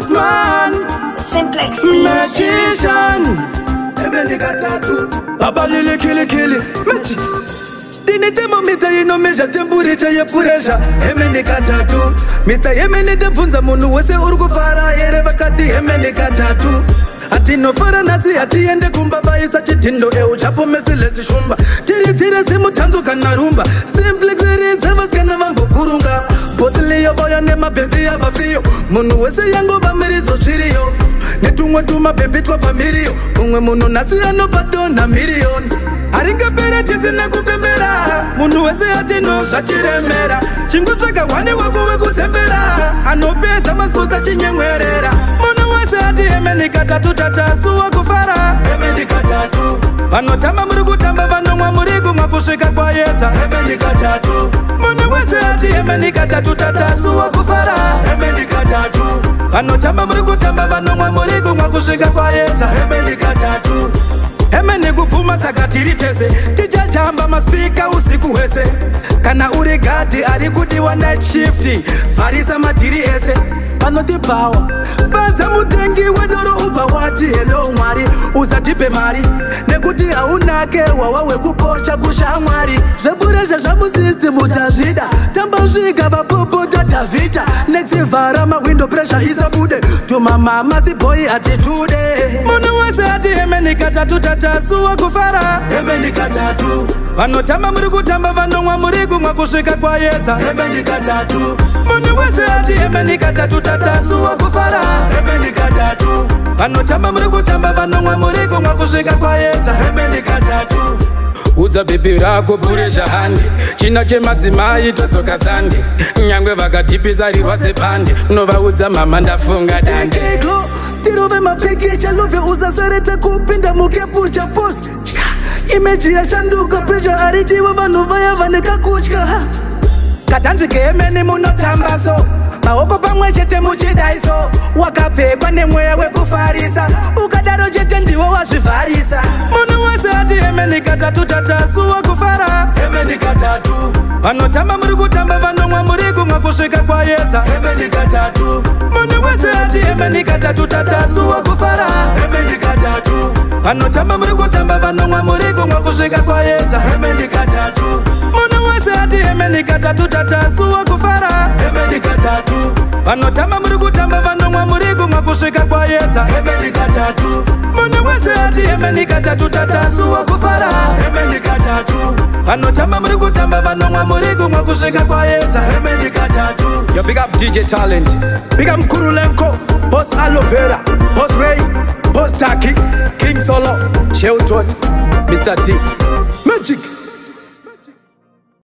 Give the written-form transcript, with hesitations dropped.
Goodman, Simplex Magician, Emeni Katatu, Baba Lili Kili, Magic. Dini thermometer inomesha temperature yepuresha. Emeni Katatu, Mr. Emeni defunza munu wese urukufara ere vakati Emeni Katatu. Ati no fara nasi ati ende kumbaba isa chitindo chapo mesilesi shumba. Tiri simu tanzu kanarumba. Simplex zeva skana mambo kurunga. Posili yo boya nema baby ya vafio. Munu wese yango vamirizo chiriyo. Netungwa tuma baby twa familio. Unwe munu nasi ano padona milion. Aringa pera tisina kupembera. Munu wese ati no shatiremera. Chingu chaka wani wakuwe kusembera. Anobeta maskuza chinyemwerera. Munu wese ati Emeni Katatu tatasu wakufara. Emeni Katatu vanotamba muri kutamba vanomwa murigu mwakusvika kwayedza. Emeni Katatu munu wese ati Emeni Katatu tatasu wakufara. Emeni Katatu vanotamba muri kutamba vanomwa murigu mwakusvika kwayedza. Emeni Katatu Emeni kupfuma saka tiri tese tijajamba maspika usiku hwese. Kana uri gadi ari kudiwa night shift vharisa matiri ese. Vanoti power vanza mutengi wedoro ubva wati hello mwari uzatipe mari nekuti haunake wawa wekuposha kushamwari. Zveburesha zvamusystem utazvida tambasvika vapopota tavhita nexivhara mawindo pressure isabude tumamama sibhoyi atitude. Munu wese ati Emeni Katatu tatasu wakufara. Emeni Katatu vanotamba muri kutamba vanomwa murigu mwakusvika kwayedza. Emeni Katatu munu wese ati Emeni Katatu tatasu wakufara. Emeni Katatu vanotamba muri kutamba vanomwa murigu mwakusvika kwayedza. Emeni Katatu udza bhipi rako buresha handi china chemadzimai todzoka sande nyangwe vakadhipisa rirwadze pande unovaudza mama ndafunga dande. Tirove mapekecha love usasareta kupinda mukepucha posi imeji yashanduka pressure aridiwa vanhu vaya vanekakutya. Katanzi keemeni munotambaso maoko pamwe chete muchidaiso wakapfekwa nemweya wekufarisa ukadaro chete ndiwo wazvivharisa. Munu wese ati Emeni Katatu tatasu wakufara. Emeni Katatu vanotamba muri kutamba vanomwa murigu mwakusvika kwayedza. Emeni Katatu munu wese ati Emeni Katatu tatasu wakufara. Emeni Katatu vanotamba muri kutamba vanomwa murigu mwakusvika kwayedza. Emeni Katatu munu wese ati Emeni Katatu tatasu wakufara. Emeni Katatu vanotamba muri kutamba vanomwa murigu mwakusvika kwayedza. Emeni Katatu munu wese ati Emeni Katatu tatasu wakufara. Emeni Katatu vanotamba muri kutamba vanomwa murigu mwakusvika kwayedza. Emeni Katatu. Yo, big up DJ Talent, big up Mkurulenko, Boss Aloe Vera, Boss Ray, Boss Taki, King Solo, Shelton, Mr. T, Magic.